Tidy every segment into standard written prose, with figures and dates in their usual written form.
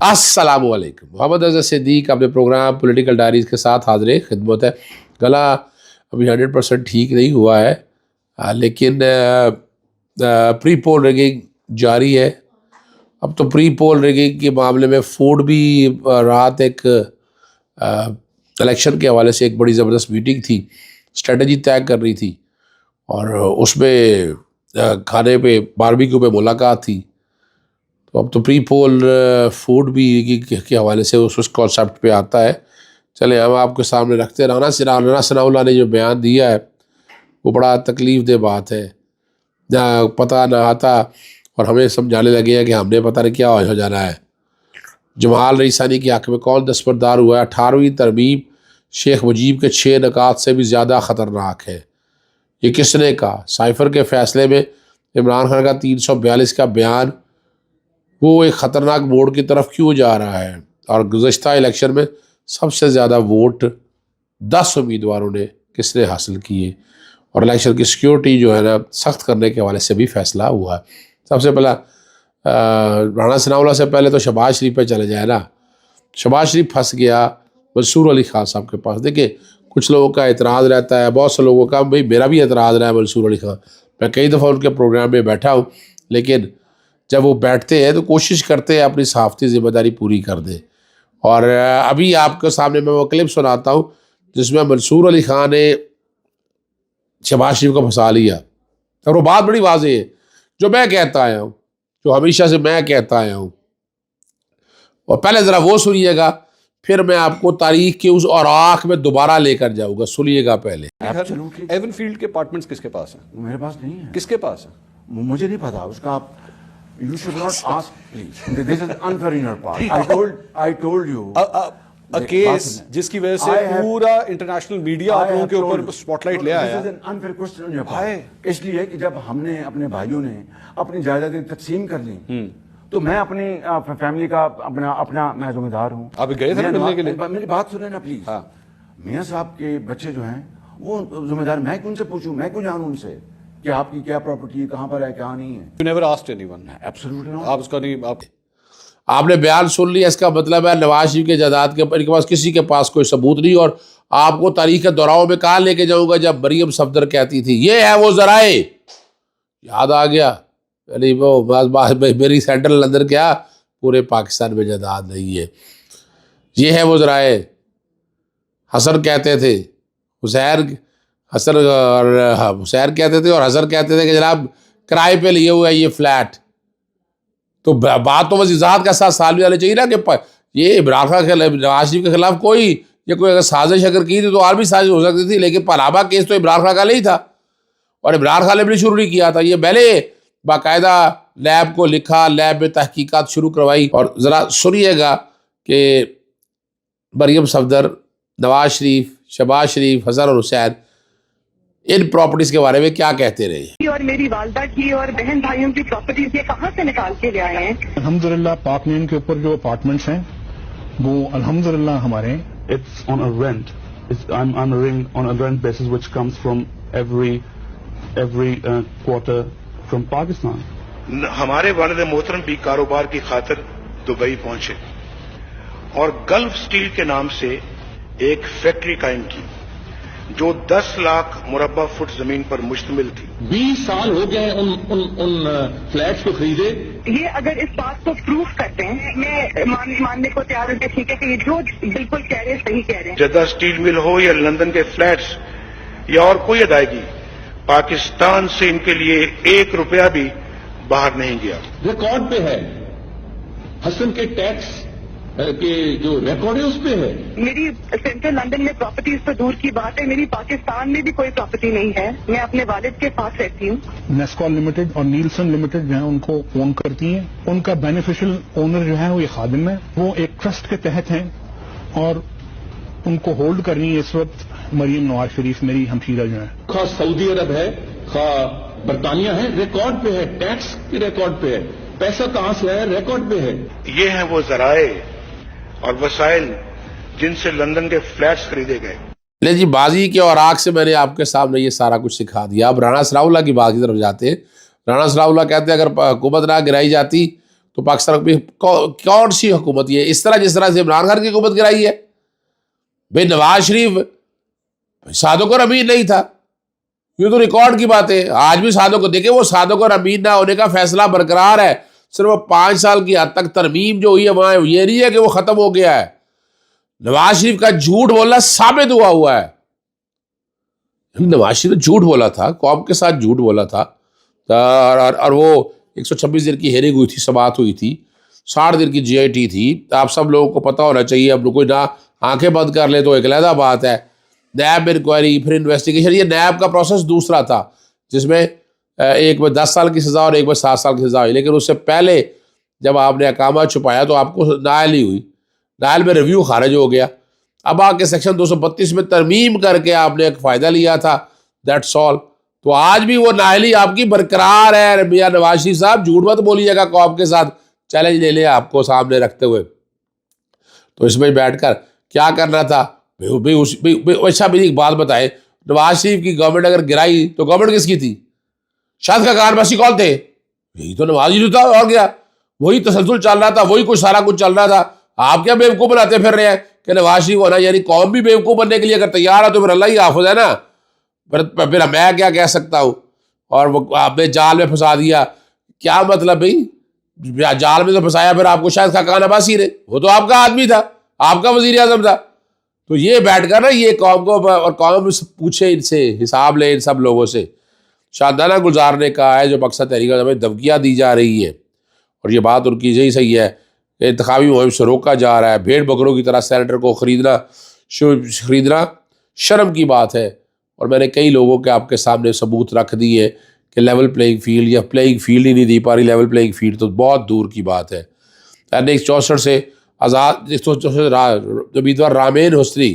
السلام علیکم. محمد اظہر صدیق اپنے پروگرام پولیٹیکل ڈائریز کے ساتھ حاضر خدمت ہے. گلا ابھی 100% ٹھیک نہیں ہوا ہے لیکن پری پول ریگنگ جاری ہے. اب تو پری پول ریگنگ کے معاملے میں فوڈ بھی رات ایک الیکشن کے حوالے سے ایک بڑی زبردست میٹنگ تھی, اسٹریٹجی طے کر رہی تھی اور اس میں کھانے پہ باربیکیو پہ ملاقات تھی. تو اب تو پری پول فوڈ بھی کے حوالے سے اس کانسیپٹ پہ آتا ہے. چلیں ہم آپ کے سامنے رکھتے ہیں. رانا ثناء اللہ نے جو بیان دیا ہے وہ بڑا تکلیف دہ بات ہے. نہ پتہ نہ آتا اور ہمیں سمجھانے لگے ہیں کہ ہم نے پتہ نہیں کیا ہو جانا ہے. جمال رئیسانی کے حق میں کون دستبردار ہوا ہے؟ 18ویں ترمیم شیخ مجیب کے 6 نکات سے بھی زیادہ خطرناک ہے. یہ کس نے کہا؟ سائفر کے فیصلے میں عمران خان کا 342 کا بیان وہ ایک خطرناک موڑ کی طرف کیوں جا رہا ہے؟ اور گزشتہ الیکشن میں سب سے زیادہ ووٹ 10 امیدواروں نے کس نے حاصل کیے؟ اور الیکشن کی سیکیورٹی جو ہے نا سخت کرنے کے حوالے سے بھی فیصلہ ہوا ہے. سب سے پہلا رانا ثناء اللہ سے پہلے تو شہباز شریف پہ چلے جائے نا. شہباز شریف پھنس گیا منصور علی خان صاحب کے پاس. دیکھیں کچھ لوگوں کا اعتراض رہتا ہے, بہت سے لوگوں کا, بھائی میرا بھی اعتراض رہا ہے منصور علی خان. میں کئی دفعہ ان کے پروگرام میں بیٹھا ہوں لیکن جب وہ بیٹھتے ہیں تو کوشش کرتے ہیں اپنی صحافتی ذمہ داری پوری کر دیں. اور ابھی آپ کے سامنے میں وہ کلپ سناتا ہوں جس میں منصور علی خان نے شہباز شریف کو پھنسا لیا. اور وہ بات بڑی واضح ہے جو میں کہتا آیا ہوں, جو ہمیشہ سے میں کہتا آیا ہوں. اور پہلے ذرا وہ سنیے گا پھر میں آپ کو تاریخ کے اس اوراق میں دوبارہ لے کر جاؤں گا. سنیے گا پہلے. ایون فیلڈ کے اپارٹمنٹس کس کے پاس ہیں؟ میرے پاس نہیں ہے. کس کے پاس ہے؟ مجھے نہیں پتا اس کا. آپ you should not ask please. This is unfair in your part. I told you. Case جس کی وجہ سے پورا انٹرنیشنل میڈیا آپ لوگوں کے اوپر سپاٹ لائٹ لے آیا. This is an unfair question on your part. اس لیے کہ جب ہم نے اپنے بھائیوں نے اپنی جائیدادیں تقسیم کر لی تو میں اپنی فیملی کا اپنا میں ذمہ دار ہوں. آپ گئے تھے ملنے کے لیے؟ میری بات سنیں نا پلیز. میاں صاحب کے بچے جو ہیں وہ ذمہ دار, میں کیوں ان سے پوچھوں, میں کیوں جانوں ان سے کہ آپ کی کیا پراپرٹی ہے, کہاں پر ہے, کیا نہیں ہے. You never asked anyone. Absolutely not. آپ اس کا نہیں. آپ نے بیان سن لیا. اس کا مطلب ہے نواز شریف کے جائیداد کے اوپر ان کے پاس کسی کے پاس کوئی ثبوت نہیں. اور آپ کو تاریخ کے دہراؤ میں کہاں لے کے جاؤں گا جب مریم صفدر کہتی تھی یہ ہے وہ ذرائع. یاد آ گیا یعنی وہ میری سینٹرل لندن کیا پورے پاکستان میں جائیداد نہیں ہے. یہ ہے وہ ذرائع. حسن کہتے تھے, حسن کہتے تھے اور حسن کہتے تھے کہ جناب کرائے پہ لیے ہوئے یہ فلیٹ. تو بات تو بس اجازت کا ساتھ سال بھی آنے چاہیے نا کہ یہ عمران خان کے نواز شریف کے خلاف کوئی اگر سازش اگر کی تھی تو اور بھی سازش ہو سکتی تھی. لیکن پاناما کیس تو عمران خان کا نہیں تھا اور عمران خان نے بھی شروع نہیں کیا تھا. یہ میں نے باقاعدہ لیب کو لکھا, لیب میں تحقیقات شروع کروائی. اور ذرا سنیے گا کہ مریم صفدر, نواز شریف, شہباز شریف, حسن اور حسین ان پراپرٹیز کے بارے میں کیا کہتے رہے. اور میری والدہ کی اور بہن بھائیوں کی پراپرٹیز یہ کہاں سے نکال کے لے آئے ہیں؟ الحمدللہ پاک مین کے اوپر جو اپارٹمنٹس ہیں وہ الحمدللہ ہمارے ہیں. It's on a rent. I'm living on a rent basis which comes from every quarter from Pakistan. ہمارے والد محترم بھی کاروبار کی خاطر دبئی پہنچے اور گلف سٹیل کے نام سے ایک فیکٹری قائم کی جو 10 لاکھ مربع فٹ زمین پر مشتمل تھی. 20 سال ہو گئے ان فلیٹس کو خریدے. یہ اگر اس بات کو پروف کرتے ہیں میں ماننے کو تیار ہوں کہ ٹھیک ہے کہ یہ جو بالکل کہہ رہے ہیں صحیح کہہ رہے ہیں. جدہ سٹیل مل ہو یا لندن کے فلیٹس یا اور کوئی ادائیگی, پاکستان سے ان کے لیے 1 روپیہ بھی باہر نہیں گیا. ریکارڈ پہ ہے حسن کے ٹیکس کہ جو ریکارڈ ہے اس پہ ہے. میری سینٹرل لندن میں پراپرٹیز تو دور کی بات ہے, میری پاکستان میں بھی کوئی پراپرٹی نہیں ہے. میں اپنے والد کے پاس رہتی ہوں. نیسکال لمیٹڈ اور نیلسن لمیٹڈ جو ہے ان کو اون کرتی ہیں. ان کا بینیفیشل اونر جو ہے وہ یہ خادم ہے. وہ ایک ٹرسٹ کے تحت ہیں اور ان کو ہولڈ کرنی ہے اس وقت مریم نواز شریف میری ہمشیرہ جو ہے. خواہ سعودی عرب ہے خواہ برطانیہ ہے, ریکارڈ پہ ہے, ٹیکس کے ریکارڈ پہ ہے. پیسہ کہاں سے ہے؟ ریکارڈ پہ ہے. یہ ہیں وہ ذرائع اور وسائل جن سے لندن کے فلیٹس خریدے گئے. لے جی بازی کے اوراق سے میں نے آپ کے سامنے یہ سارا کچھ سکھا دیا. اب رانا ثناء اللہ کی بات کی طرف جاتے ہیں. رانا ثناء اللہ کہتے ہیں اگر حکومت نہ گرائی جاتی تو پاکستان میں کون سی حکومت یہ اس طرح جس طرح سے عمران خان کی حکومت گرائی ہے؟ بھائی نواز شریف صادق اور امین نہیں تھا، یہ تو ریکارڈ کی بات ہے. آج بھی صادق کو دیکھیں، وہ صادق اور امین نہ ہونے کا فیصلہ برقرار ہے. صرف 5 سال کی حد تک ترمیم جو ہوئی ہے وہاں یہ نہیں ہے کہ وہ ختم ہو گیا ہے. نواز شریف کا جھوٹ بولنا ثابت ہوا ہے. نواز شریف جھوٹ بولا تھا، قوم کے ساتھ جھوٹ بولا تھا، اور وہ 126 دن کی ہیئرنگ ہوئی تھی، سماعت ہوئی تھی، 60 دن کی GIT تھی. آپ سب لوگوں کو پتہ ہونا چاہیے. اب کوئی نہ آنکھیں بند کر لے تو ایک علیحدہ بات ہے. نیب انکوائری، پھر انویسٹیگیشن. یہ نیب کا پروسیس دوسرا تھا جس میں ایک میں 10 سال کی سزا اور ایک میں 7 سال کی سزا ہوئی. لیکن اس سے پہلے جب آپ نے اقامہ چھپایا تو آپ کو نائل ہی ہوئی، نائل میں ریویو خارج ہو گیا. اب آ کے سیکشن 232 میں ترمیم کر کے آپ نے ایک فائدہ لیا تھا، دیٹس آل. تو آج بھی وہ نااہلی آپ کی برقرار ہے. میاں نواز شریف صاحب جھوٹ مت بولیے گا. قوم کے ساتھ چیلنج لے لیں آپ کو سامنے رکھتے ہوئے. تو اس میں بیٹھ کر کیا کرنا تھا؟ اچھا میری ایک بات بتائے، نواز شریف کی گورنمنٹ اگر گرائی تو گورنمنٹ کس کی تھی؟ شاہد خاقان باسی کون تھے؟ یہی تو نواز شریف تھا. اور کیا؟ وہی تسلسل چل رہا تھا، وہی کچھ سارا کچھ چل رہا تھا. آپ کیا بیوقوف بناتے پھر رہے ہیں کہ نواز شریف ہونا، یعنی قوم بھی بیوقوف بننے کے لیے اگر تیار ہے تو پھر اللہ ہی حافظ ہے نا. پھر میں کیا کہہ سکتا ہوں؟ اور وہ آپ نے جال میں پھنسا دیا. کیا مطلب بھائی؟ جال میں تو پھنسایا پھر آپ کو شاید خاقان عباسی نے، وہ تو آپ کا آدمی تھا، آپ کا وزیر اعظم تھا. تو یہ بیٹھ کر نا یہ قوم کو، اور قوم پوچھے ان سے، حساب لے ان سب لوگوں سے. شادانہ گزارنے کا ہے جو مقصد تحریک میں دھمکیاں دی جا رہی ہے، اور یہ بات ان کی یہی صحیح ہے کہ انتخابی مہم سے روکا جا رہا ہے. بھیڑ بکروں کی طرح سینیٹر کو خریدنا شرم کی بات ہے. اور میں نے کئی لوگوں کے آپ کے سامنے ثبوت رکھ دیے کہ لیول پلینگ فیلڈ یا پلینگ فیلڈ ہی نہیں دی پا رہی. لیول پلینگ فیلڈ تو بہت دور کی بات ہے. NA-64 سے آزاد امیدوار رامین حسنی،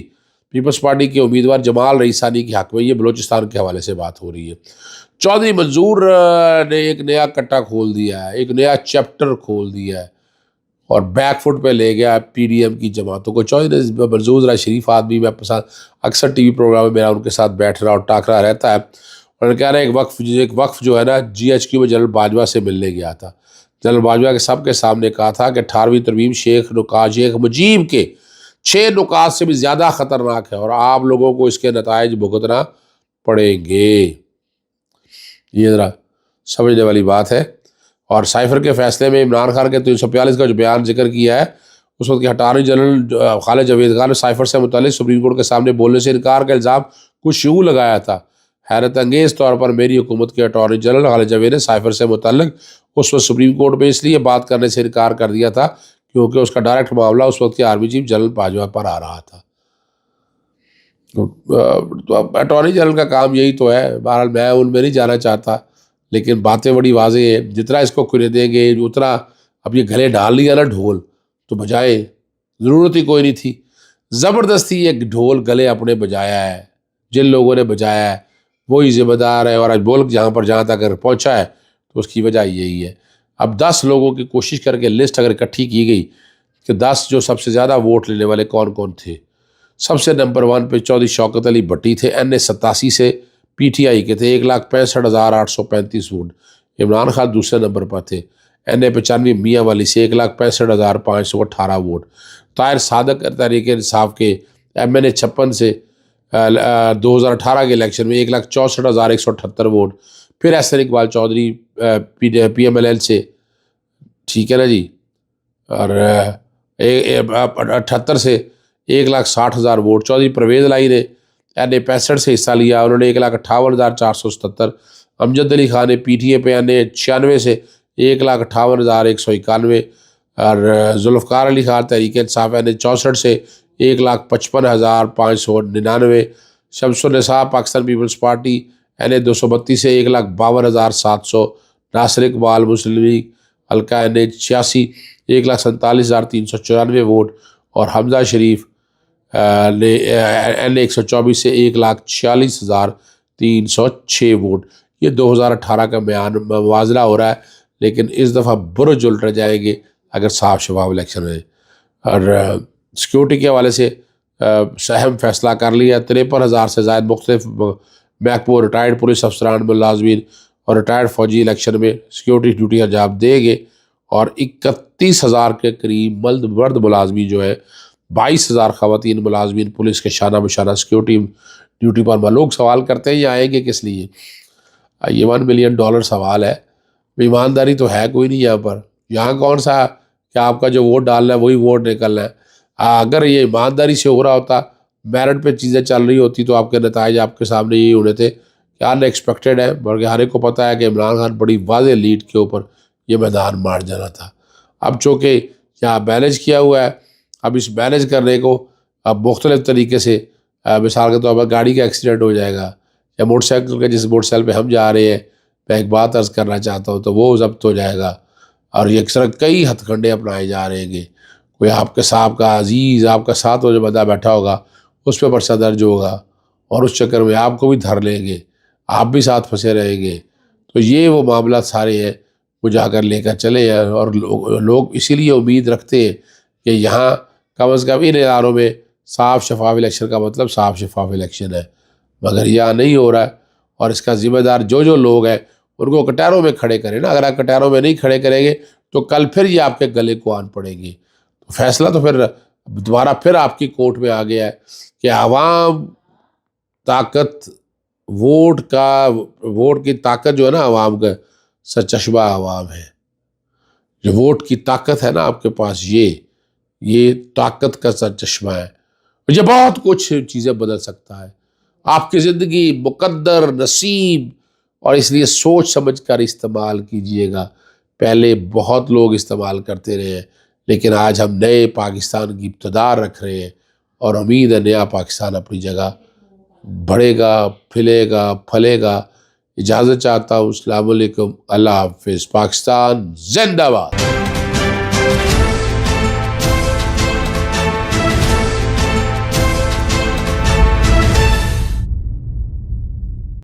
پیپلز پارٹی کے امیدوار جمال رئیسانی کے حق میں، یہ بلوچستان کے حوالے سے بات ہو رہی ہے. چودھری منظور نے ایک نیا کٹا کھول دیا ہے، ایک نیا چیپٹر کھول دیا ہے، اور بیک فٹ پہ لے گیا PDM کی جماعتوں کو. چودھری منظور ذرا شریف آدمی، میں پسند اکثر TV پروگرام میں میرا ان کے ساتھ بیٹھ رہا اور ٹاکرا رہتا ہے. اور کہہ رہے ہیں ایک وقف جو ہے نا GHQ میں جنرل باجوہ سے ملنے گیا تھا. جنرل باجوہ کے سب کے سامنے کہا تھا کہ 18ویں ترمیم شیخ مجیب کے 6 نکات سے بھی زیادہ خطرناک ہے، اور آپ لوگوں کو اس کے نتائج بھگتنا پڑیں گے. یہ ذرا سمجھنے والی بات ہے. اور سائفر کے فیصلے میں عمران خان کے 342 کا جو بیان ذکر کیا ہے، اس وقت کے اٹارنی جنرل خالد جاوید خان نے سائفر سے متعلق سپریم کورٹ کے سامنے بولنے سے انکار کا الزام کچھ یوں لگایا تھا. حیرت انگیز طور پر میری حکومت کے اٹارنی جنرل خالد جاوید نے سائفر سے متعلق اس وقت سپریم کورٹ میں اس لیے بات کرنے سے انکار کر دیا تھا کیونکہ اس کا ڈائریکٹ معاملہ اس وقت کے آرمی چیف جنرل باجوہ پر آ رہا تھا. تو اٹارنی جنرل کا کام یہی تو ہے. بہرحال میں ان میں نہیں جانا چاہتا، لیکن باتیں بڑی واضح ہیں. جتنا اس کو کھلے دیں گے اتنا، اب یہ گلے ڈال لیا نا ڈھول، تو بجائے ضرورت ہی کوئی نہیں تھی. زبردستی ایک ڈھول گلے اپنے بجایا ہے. جن لوگوں نے بجایا ہے وہی ذمہ دار ہے، اور آج ملک جہاں تک اگر پہنچا ہے تو اس کی وجہ یہی ہے. اب 10 لوگوں کی کوشش کر کے لسٹ اگر اکٹھی کی گئی کہ 10 جو سب سے زیادہ ووٹ لینے والے کون کون تھے، سب سے نمبر 1 پہ چودھری شوکت علی بھٹی تھے. NA-87 سے PTI کے تھے، 1,65,835 ووٹ. عمران خان دوسرے نمبر پر تھے. NA-95 میاں والی سے 1,65,518 ووٹ. طاہر صادق تحریک انصاف کے MNA-56 سے 2018 کے الیکشن میں 1,64,178 ووٹ. پھر احسن اقبال چودھری PMLN سے، ٹھیک ہے نا جی، اور 78 سے 1,60,000 ووٹ. چودھری پرویز الہی نے NA-65 سے حصہ لیا، انہوں نے 1,58,477. امجد علی خان نے PTA پہ NA-96 سے 1,58,191. اور ذوالفقار علی خان تحریک انصاف NA-64 سے 1,55,599. شمس النساء پاکستان پیپلز پارٹی NA-232 سے 1,52,700. ناصر اقبال مسلم لیگ حلقہ NA-86 1,47,394 ووٹ. اور حمزہ شریف نے NA-124 سے 1,46,306 ووٹ. یہ 2018 کا موازنہ ہو رہا ہے، لیکن اس دفعہ برج الٹ جائیں گے اگر صاف شفاف الیکشن ہے. اور سیکیورٹی کے حوالے سے اہم فیصلہ کر لیا. 53,000 سے زائد مختلف محکموں، ریٹائرڈ پولیس افسران، ملازمین اور ریٹائرڈ فوجی الیکشن میں سیکیورٹی ڈیوٹی انجام دیں گے. اور 31,000 کے قریب مرد ملازمین جو ہے، 22,000 خواتین ملازمین پولیس کے شانہ بشانہ سیکیورٹی ڈیوٹی پر۔ لوگ سوال کرتے ہیں یہ آئیں گے کس لیے؟ یہ $1 ملین سوال ہے۔ ایمانداری تو ہے کوئی نہیں یہاں پر۔ یہاں کون سا کہ آپ کا جو ووٹ ڈالنا ہے وہی ووٹ نکلنا ہے؟ اگر یہ ایمانداری سے ہو رہا ہوتا، میرٹ پہ چیزیں چل رہی ہوتی، تو آپ کے نتائج آپ کے سامنے یہی ہونے تھے کہ ان ایکسپیکٹڈ ہے، بلکہ ہر ایک کو پتہ ہے کہ عمران خان بڑی واضح لیڈ کے اوپر یہ میدان مار جانا تھا۔ اب چونکہ یہاں مینیج کیا ہوا ہے، اب اس مینیج کرنے کو اب مختلف طریقے سے، مثال کے طور پر گاڑی کا ایکسیڈنٹ ہو جائے گا، یا موٹر سائیکل کا، جس موٹر سائیکل پہ ہم جا رہے ہیں، میں ایک بات عرض کرنا چاہتا ہوں، تو وہ ضبط ہو جائے گا، اور یہ اکثر کئی ہتھ کنڈے اپنائے جا رہے ہیں۔ کوئی آپ کے صاحب کا عزیز، آپ کا ساتھ وہ جو بندہ بیٹھا ہوگا، اس پہ پرچہ درج ہوگا، اور اس چکر میں آپ کو بھی دھر لیں گے، آپ بھی ساتھ پھنسے رہیں گے۔ تو یہ وہ معاملات سارے ہیں وہ جا کر لے کر چلے ہیں، اور لوگ اسی لیے امید رکھتے ہیں کہ یہاں کم از کم ان اداروں میں صاف شفاف الیکشن کا مطلب صاف شفاف الیکشن ہے، مگر یہاں نہیں ہو رہا ہے۔ اور اس کا ذمہ دار جو لوگ ہیں ان کو کٹہروں میں کھڑے کریں نا۔ اگر آپ کٹہروں میں نہیں کھڑے کریں گے تو کل پھر یہ آپ کے گلے کو آن پڑیں گے۔ تو فیصلہ تو پھر دوبارہ پھر آپ کی کورٹ میں آ گیا ہے کہ عوام طاقت، ووٹ کی طاقت جو ہے نا، عوام کا سرچشمہ عوام ہے۔ جو ووٹ کی طاقت ہے نا آپ کے پاس، یہ طاقت کا سرچشمہ ہے۔ یہ بہت کچھ چیزیں بدل سکتا ہے، آپ کی زندگی، مقدر، نصیب، اور اس لیے سوچ سمجھ کر استعمال کیجئے گا۔ پہلے بہت لوگ استعمال کرتے رہے ہیں، لیکن آج ہم نئے پاکستان کی ابتدا رکھ رہے ہیں، اور امید ہے نیا پاکستان اپنی جگہ بڑھے گا، پھلے گا، پھلے گا۔ اجازت چاہتا ہوں۔ السلام علیکم، اللہ حافظ۔ پاکستان زندہ باد۔